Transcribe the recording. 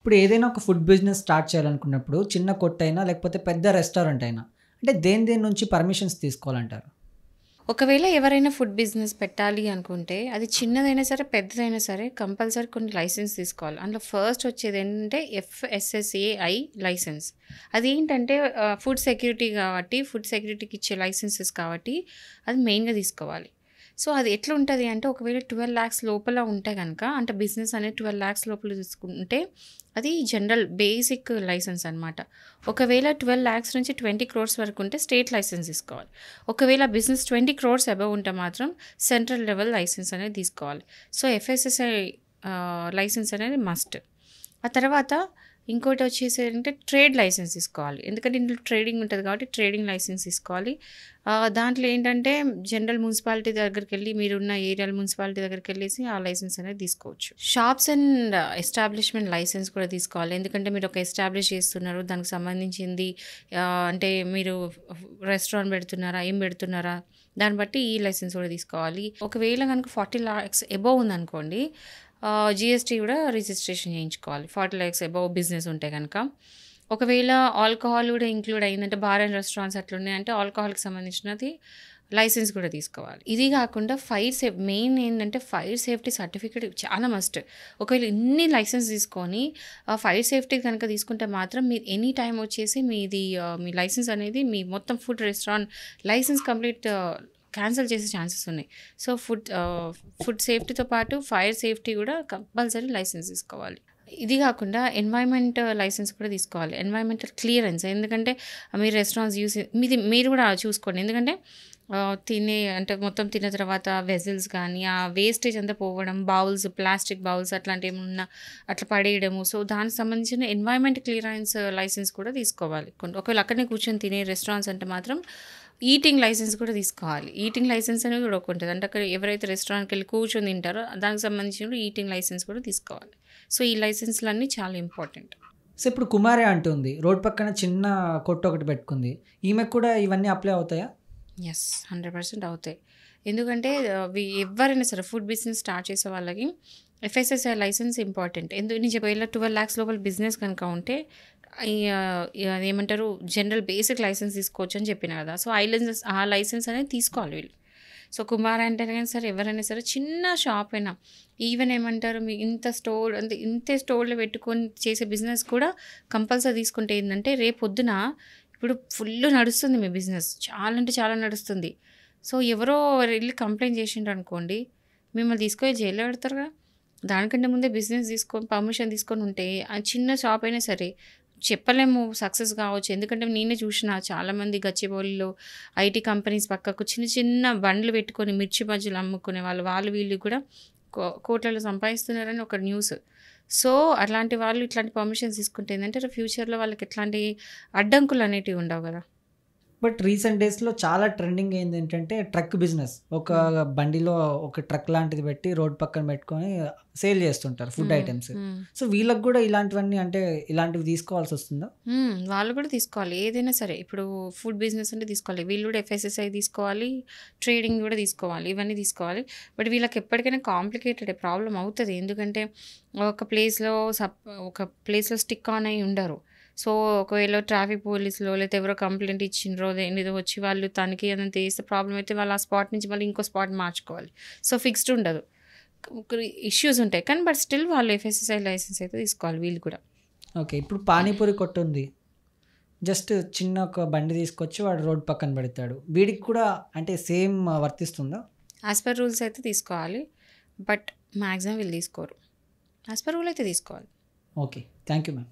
ఇప్పుడు ఏదైనా ఒక ఫుడ్ బిజినెస్ స్టార్ట్ చేయాలనుకున్నప్పుడు చిన్న కొట్టైనా లేకపోతే పెద్ద రెస్టారెంట్ అయినా అంటే దేని నుంచి పర్మిషన్స్ తీసుకోవాలంటారు? ఒకవేళ ఎవరైనా ఫుడ్ బిజినెస్ పెట్టాలి అనుకుంటే, అది చిన్నదైనా సరే, పెద్దదైనా సరే కంపల్సరీ కొన్ని లైసెన్స్ తీసుకోవాలి. అందులో ఫస్ట్ వచ్చేది ఏంటంటే ఎఫ్ఎస్ఎస్ఏఐ లైసెన్స్. అదేంటంటే ఫుడ్ సెక్యూరిటీ కాబట్టి, ఫుడ్ సెక్యూరిటీకి ఇచ్చే లైసెన్సెస్ కాబట్టి అది మెయిన్‌గా తీసుకోవాలి. సో, అది ఎట్లుంటది అంటే ఒకవేళ 12,00,000 లోపల ఉంటే గనక అంటే బిజినెస్ అనేది 12,00,000 లోపల తీసుకుంటే అది జనరల్ బేసిక్ లైసెన్స్ అనమాట. ఒకవేళ 12,00,000 నుంచి 20 క్రోర్స్ వరకు ఉంటే స్టేట్ లైసెన్స్ తీసుకోవాలి. ఒకవేళ బిజినెస్ 20 క్రోర్స్ అబోవ్ ఉంటే మాత్రం సెంట్రల్ లెవెల్ లైసెన్స్ అనేది తీసుకోవాలి. సో, ఎఫ్ఎస్ఎస్ఐ లైసెన్స్ అనేది మస్ట్. ఆ తర్వాత ఇంకోటి వచ్చేసి ఏంటంటే ట్రేడ్ లైసెన్స్ తీసుకోవాలి. ఎందుకంటే ఇందులో ట్రేడింగ్ ఉంటది కాబట్టి ట్రేడింగ్ లైసెన్స్ తీసుకోవాలి. దాంట్లో ఏంటంటే జనరల్ మున్సిపాలిటీ దగ్గరికెళ్ళి మీరున్న ఏరియాల మున్సిపాలిటీ దగ్గరికెళ్ళేసి ఆ లైసెన్స్ అనేది తీసుకోవచ్చు. షాప్స్ అండ్ ఎస్టాబ్లిష్‌మెంట్ లైసెన్స్ కూడా తీసుకోవాలి. ఎందుకంటే మీరు ఒక ఎస్టాబ్లిష్ చేస్తున్నారు. దానికి సంబంధించింది అంటే మీరు రెస్టారెంట్ పెడుతున్నారా? ఏం పెడుతున్నారా? దాన్ని బట్టి ఈ లైసెన్స్ కూడా తీసుకోవాలి. ఒకవేళ గనుక 40,00,000 అబోవ్ ఉందనుకోండి జీఎస్టీ కూడా రిజిస్ట్రేషన్ చేయించుకోవాలి. 40,00,000 అబోవ్ బిజినెస్ ఉంటే గనక. ఒకవేళ ఆల్కహాల్ కూడా ఇంక్లూడ్ అయిందంటే బార్ అండ్ రెస్టారెంట్స్ అట్లున్నాయంటే ఆల్కహాల్‌కి సంబంధించినది లైసెన్స్ కూడా తీసుకోవాలి. ఇది కాకుండా మెయిన్ ఏంటంటే ఫైర్ సేఫ్టీ సర్టిఫికేట్ చాలా మస్ట్. ఒకవేళ ఇన్ని లైసెన్స్ తీసుకొని ఫైర్ సేఫ్టీ కనుక తీసుకుంటే మాత్రం మీరు ఎనీ టైమ్ వచ్చేసి మీ లైసెన్స్ అనేది మీ మొత్తం food restaurant licence complete cancel చేసే ఛాన్సెస్ ఉన్నాయి. సో, ఫుడ్ సేఫ్టీతో పాటు ఫైర్ సేఫ్టీ కూడా కంపల్సరీ లైసెన్స్ తీసుకోవాలి. ఇది కాకుండా ఎన్వైర్న్మెంట్ లైసెన్స్ కూడా తీసుకోవాలి. ఎన్వైర్న్మెంటల్ క్లియరెన్స్ ఎందుకంటే మీరు రెస్టారెంట్స్ మీరు కూడా చూసుకోండి. ఎందుకంటే అంటే మొత్తం తిన్న తర్వాత వెజల్స్ కానీ ఆ వేస్టేజ్ అంతా పోవడం, ప్లాస్టిక్ బౌల్స్ అట్లాంటివి ఏమన్నా అట్లా పడేయడము. సో, దానికి సంబంధించిన ఎన్వైర్న్మెంట్ క్లియరెన్స్ లైసెన్స్ కూడా తీసుకోవాలి. ఒకవేళ అక్కడనే కూర్చొని తినే రెస్టారెంట్స్ అంటే మాత్రం ఈటింగ్ లైసెన్స్ కూడా తీసుకోవాలి. ఈటింగ్ లైసెన్స్ అనేది కూడా ఒకటి ఉంటుంది. అంటే అక్కడ ఎవరైతే రెస్టారెంట్‌కి వెళ్ళి కూర్చొని తింటారో దానికి సంబంధించిన ఈటింగ్ లైసెన్స్ కూడా తీసుకోవాలి. సో, ఈ లైసెన్స్‌లన్నీ చాలా ఇంపార్టెంట్. సో, ఇప్పుడు కుమారి అంటుంది రోడ్ పక్కన చిన్న కొట్టు ఒకటి పెట్టుకుంది. ఈమెకు కూడా ఇవన్నీ అప్లై అవుతాయా? యెస్. 100% అవుతాయి. ఎందుకంటే ఎవరైనా సరే ఫుడ్ బిజినెస్ స్టార్ట్ చేసే వాళ్ళకి ఎఫ్ఎస్ఎస్ఐ లైసెన్స్ ఇంపార్టెంట్. నేను చెప్పేలా 12,00,000 లోపల బిజినెస్ కనుక ఉంటే అదేమంటారు జనరల్ బేసిక్ లైసెన్స్ తీసుకోవచ్చు అని చెప్పిన కదా! సో, ఆ లైసెన్స్ అనేది తీసుకోవాలి వీళ్ళు. సో, కుమార్ అంటే కానీ సరే ఎవరైనా సరే చిన్న షాప్ అయినా ఈవెన్ ఏమంటారు మీ ఇంతే స్టోర్‌లో పెట్టుకొని చేసే బిజినెస్ కూడా కంపల్సరీ తీసుకుంటే ఏందంటే రేపొద్దున ఇప్పుడు ఫుల్ నడుస్తుంది మీ బిజినెస్. చాలా అంటే చాలా నడుస్తుంది. సో, ఎవరో ఎళ్లి కంప్లెయింట్ చేసిండ్రనుకోండి మిమ్మల్ని తీసుకొని జైల్‌లో పెడతారుగా. దానికంటే ముందే బిజినెస్ పర్మిషన్ తీసుకొని ఉంటే ఆ చిన్న షాప్ అయినా సరే చెప్పలేము సక్సెస్ కావచ్చు. ఎందుకంటే నేనే చూసిన చాలామంది గచ్చిబౌలిలో ఐటీ కంపెనీస్ పక్కకు చిన్న చిన్న బండ్లు పెట్టుకొని మిర్చి బజ్జీలు అమ్ముకునే వాళ్ళు వీళ్ళు కూడా కోట్లలో సంపాదిస్తున్నారని ఒక న్యూస్. సో, అట్లాంటి వాళ్ళు ఇట్లాంటి పర్మిషన్స్ తీసుకుంటే ఏంటంటే ఫ్యూచర్‌లో వాళ్ళకి ఎట్లాంటి అడ్డంకులు అనేటివి ఉండవు కదా! బట్ రీసెంట్ డేస్‌లో చాలా ట్రెండింగ్ అయింది ఏంటంటే ట్రక్ బిజినెస్. ఒక బండిలో ఒక ట్రక్ లాంటిది పెట్టి రోడ్ పక్కన పెట్టుకొని సేల్ చేస్తుంటారు ఫుడ్ ఐటెమ్స్. సో, వీళ్ళకి కూడా ఇలాంటివన్నీ అంటే ఇలాంటివి తీసుకోవాల్సి వస్తుందా? వాళ్ళు కూడా తీసుకోవాలి. ఏదైనా సరే ఇప్పుడు ఫుడ్ బిజినెస్ అంటే తీసుకోవాలి. వీళ్ళు కూడా ఎఫ్ఎస్ఎస్ఐ తీసుకోవాలి. ట్రేడింగ్ కూడా తీసుకోవాలి. ఇవన్నీ తీసుకోవాలి. బట్ వీళ్ళకి ఎప్పటికైనా కాంప్లికేటెడ్ ప్రాబ్లమ్ అవుతది. ఎందుకంటే ఒక ప్లేస్‌లో స్టిక్ ఆన్ అయ్యి ఉండరు. సో, ఒకవేళ ట్రాఫిక్ పోలీసులో లేతే ఎవరో కంప్లెయింట్ ఇచ్చిండ్రో ఏదో వచ్చి వాళ్ళు తనిఖీ అదంతా చేస్తే ప్రాబ్లమ్ అయితే వాళ్ళు ఆ స్పాట్ నుంచి మళ్ళీ ఇంకో స్పాట్ మార్చుకోవాలి. సో, ఫిక్స్డ్ ఉండదు. ఇష్యూస్ ఉంటాయి. కానీ బట్ స్టిల్ వాళ్ళు ఎఫ్ఎస్ఎస్ఐ లైసెన్స్ అయితే తీసుకోవాలి వీళ్ళు కూడా. ఓకే. ఇప్పుడు పానీపూరి కొట్టు ఉంది. జస్ట్ చిన్న ఒక బండి తీసుకొచ్చి వాడు రోడ్ పక్కన పెడతాడు. వీడికి కూడా అంటే సేమ్ వర్తిస్తుందా? యాస్ పర్ రూల్స్ అయితే తీసుకోవాలి. బట్ మాక్సిమం వీళ్ళు తీసుకోరు. యాస్ పర్ రూల్ అయితే తీసుకోవాలి. ఓకే. Thank you ma'am.